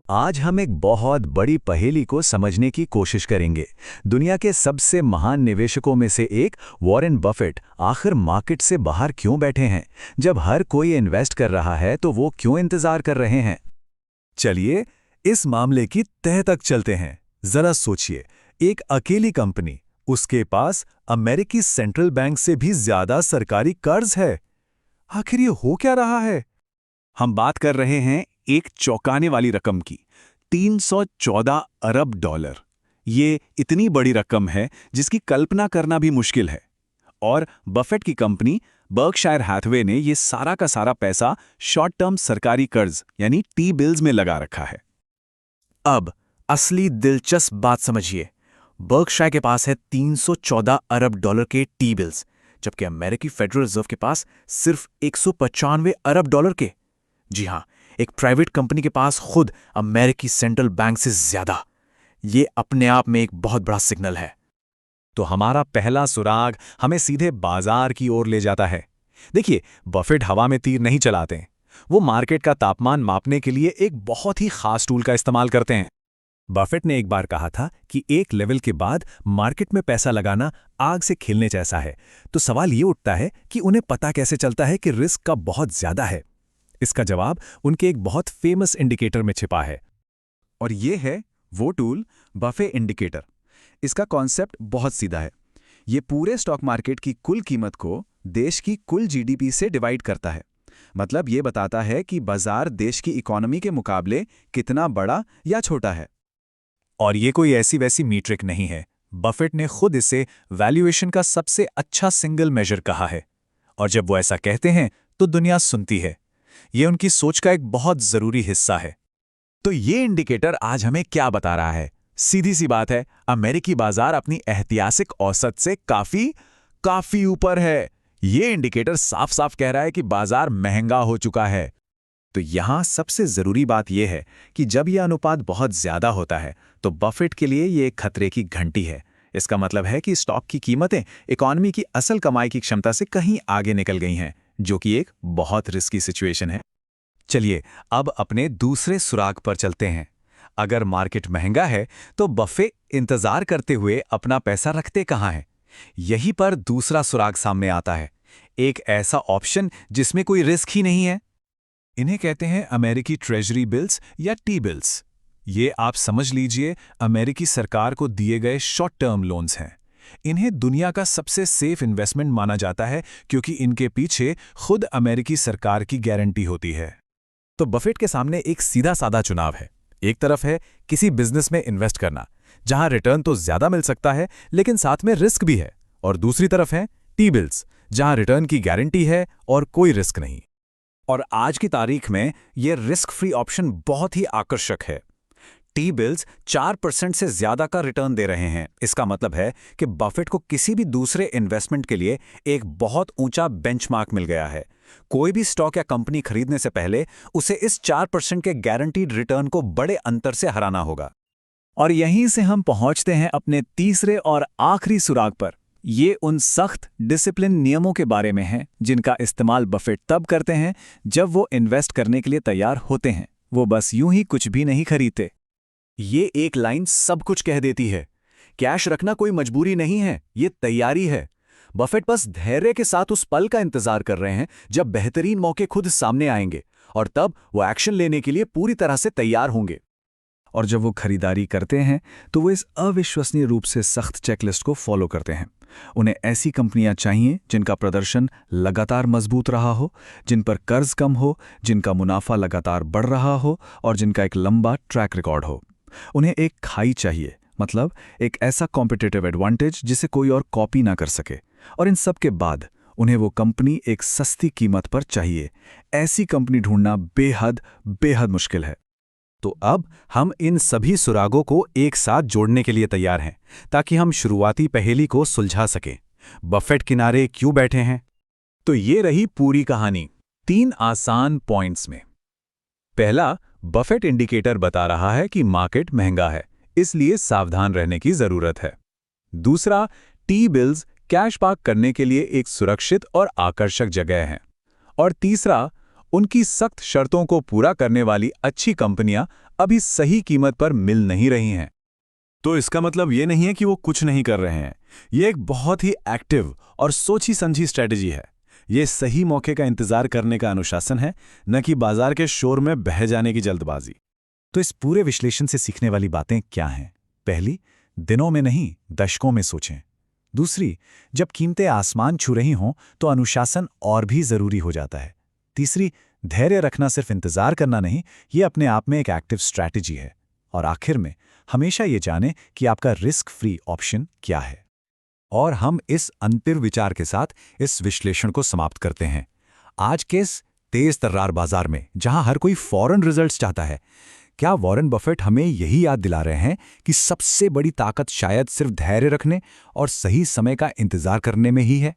आज हम एक बहुत बड़ी पहेली को समझने की कोशिश करेंगे। दुनिया के सबसे महान निवेशकों में से एक वॉरेन बफेट आखिर मार्केट से बाहर क्यों बैठे हैं? जब हर कोई इन्वेस्ट कर रहा है तो वो क्यों इंतजार कर रहे हैं? चलिए इस मामले की तह तक चलते हैं। जरा सोचिए, एक अकेली कंपनी, उसके पास अमेरिकी सेंट्रल बैंक से भी ज्यादा सरकारी कर्ज है। आखिर ये हो क्या रहा है? हम बात कर रहे हैं एक चौंकाने वाली रकम की, 314 अरब डॉलर। ये इतनी बड़ी रकम है जिसकी कल्पना करना भी मुश्किल है। और बफेट की कंपनी बर्कशायर हैथवे ने ये सारा का सारा पैसा शॉर्ट टर्म सरकारी कर्ज यानी टी बिल्स में लगा रखा है। अब असली दिलचस्प बात समझिए। बर्कशायर के पास है 314 अरब डॉलर के टी बिल्स, जबकि अमेरिकी फेडरल रिजर्व के पास सिर्फ 195 अरब डॉलर के। जी हां, एक प्राइवेट कंपनी के पास खुद अमेरिकी सेंट्रल बैंक से ज्यादा। ये अपने आप में एक बहुत बड़ा सिग्नल है। तो हमारा पहला सुराग हमें सीधे बाजार की ओर ले जाता है। देखिए, बफेट हवा में तीर नहीं चलाते। वो मार्केट का तापमान मापने के लिए एक बहुत ही खास टूल का इस्तेमाल करते हैं। बफेट ने एक बार कहा था कि एक लेवल के बाद मार्केट में पैसा लगाना आग से खेलने जैसा है। तो सवाल ये उठता है कि उन्हें पता कैसे चलता है कि रिस्क का बहुत ज्यादा है? इसका जवाब उनके एक बहुत फेमस इंडिकेटर में छिपा है, और ये है वो टूल, बफे इंडिकेटर। इसका कॉन्सेप्ट बहुत सीधा है। ये पूरे स्टॉक मार्केट की कुल कीमत को देश की कुल जीडीपी से डिवाइड करता है। मतलब ये बताता है कि बाजार देश की इकोनॉमी के मुकाबले कितना बड़ा या छोटा है। और ये कोई ऐसी वैसी मीट्रिक नहीं है। बफेट ने खुद इसे वैल्यूएशन का सबसे अच्छा सिंगल मेजर कहा है। और जब वो ऐसा कहते हैं तो दुनिया सुनती है। ये उनकी सोच का एक बहुत जरूरी हिस्सा है। तो ये इंडिकेटर आज हमें क्या बता रहा है? सीधी सी बात है, अमेरिकी बाजार अपनी ऐतिहासिक औसत से काफी ऊपर है। ये इंडिकेटर साफ साफ कह रहा है कि बाजार महंगा हो चुका है। तो यहां सबसे जरूरी बात यह है कि जब यह अनुपात बहुत ज्यादा होता है तो बफेट के लिए ये एक खतरे की घंटी है। इसका मतलब है कि स्टॉक की कीमतें इकोनॉमी की असल कमाई की क्षमता से कहीं आगे निकल गई हैं, जो कि एक बहुत रिस्की सिचुएशन है। चलिए अब अपने दूसरे सुराग पर चलते हैं। अगर मार्केट महंगा है तो बफे इंतजार करते हुए अपना पैसा रखते कहां हैं? यहीं पर दूसरा सुराग सामने आता है। एक ऐसा ऑप्शन जिसमें कोई रिस्क ही नहीं है। इन्हें कहते हैं अमेरिकी ट्रेजरी बिल्स या टी बिल्स। ये आप समझ लीजिए अमेरिकी सरकार को दिए गए शॉर्ट टर्म लोन्स हैं। इन्हें दुनिया का सबसे सेफ इन्वेस्टमेंट माना जाता है क्योंकि इनके पीछे खुद अमेरिकी सरकार की गारंटी होती है। तो बफेट के सामने एक सीधा साधा चुनाव है। एक तरफ है किसी बिजनेस में इन्वेस्ट करना, जहां रिटर्न तो ज्यादा मिल सकता है लेकिन साथ में रिस्क भी है, और दूसरी तरफ है टी बिल्स, जहां रिटर्न की गारंटी है और कोई रिस्क नहीं। और आज की तारीख में यह रिस्क फ्री ऑप्शन बहुत ही आकर्षक है। टी बिल्स 4% से ज्यादा का रिटर्न दे रहे हैं। इसका मतलब है कि बफेट को किसी भी दूसरे इन्वेस्टमेंट के लिए एक बहुत ऊंचा बेंचमार्क मिल गया है। कोई भी स्टॉक या कंपनी खरीदने से पहले उसे इस 4% के गारंटीड रिटर्न को बड़े अंतर से हराना होगा। और यहीं से हम पहुंचते हैं अपने तीसरे और आखिरी सुराग पर। ये उन सख्त डिसिप्लिन नियमों के बारे में है जिनका इस्तेमाल बफेट तब करते हैं जब वो इन्वेस्ट करने के लिए तैयार होते हैं। वो बस यूं ही कुछ भी नहीं खरीदते। ये एक लाइन सब कुछ कह देती है। कैश रखना कोई मजबूरी नहीं है, ये तैयारी है। बफेट बस धैर्य के साथ उस पल का इंतजार कर रहे हैं जब बेहतरीन मौके खुद सामने आएंगे, और तब वो एक्शन लेने के लिए पूरी तरह से तैयार होंगे। और जब वो खरीदारी करते हैं तो वो इस अविश्वसनीय रूप से सख्त चेकलिस्ट को फॉलो करते हैं। उन्हें ऐसी कंपनियां चाहिए जिनका प्रदर्शन लगातार मजबूत रहा हो, जिन पर कर्ज कम हो, जिनका मुनाफा लगातार बढ़ रहा हो और जिनका एक लंबा ट्रैक रिकॉर्ड हो। उन्हें एक खाई चाहिए, मतलब एक ऐसा कॉम्पिटिटिव एडवांटेज जिसे कोई और कॉपी ना कर सके। और इन सब के बाद उन्हें वो कंपनी एक सस्ती कीमत पर चाहिए। ऐसी कंपनी ढूंढना बेहद बेहद मुश्किल है। तो अब हम इन सभी सुरागों को एक साथ जोड़ने के लिए तैयार हैं ताकि हम शुरुआती पहेली को सुलझा सकें। बफेट किनारे क्यों बैठे हैं? तो ये रही पूरी कहानी 3 आसान पॉइंट्स में। पहला, बफेट इंडिकेटर बता रहा है कि मार्केट महंगा है, इसलिए सावधान रहने की जरूरत है। दूसरा, टी बिल्स कैश पार्क करने के लिए एक सुरक्षित और आकर्षक जगह है। और तीसरा, उनकी सख्त शर्तों को पूरा करने वाली अच्छी कंपनियां अभी सही कीमत पर मिल नहीं रही हैं। तो इसका मतलब ये नहीं है कि वो कुछ नहीं कर रहे हैं। ये एक बहुत ही एक्टिव और सोची समझी स्ट्रेटेजी है। ये सही मौके का इंतजार करने का अनुशासन है, न कि बाजार के शोर में बह जाने की जल्दबाजी। तो इस पूरे विश्लेषण से सीखने वाली बातें क्या हैं? पहली, दिनों में नहीं, दशकों में सोचें। दूसरी, जब कीमतें आसमान छू रही हों तो अनुशासन और भी जरूरी हो जाता है। तीसरी, धैर्य रखना सिर्फ इंतजार करना नहीं, ये अपने आप में एक एक्टिव स्ट्रैटेजी है। और आखिर में, हमेशा ये जानें कि आपका रिस्क फ्री ऑप्शन क्या है। और हम इस अंतिम विचार के साथ इस विश्लेषण को समाप्त करते हैं। आज के इस तेज तर्रार बाजार में जहां हर कोई फौरन रिजल्ट्स चाहता है, क्या वॉरेन बफेट हमें यही याद दिला रहे हैं कि सबसे बड़ी ताकत शायद सिर्फ धैर्य रखने और सही समय का इंतजार करने में ही है?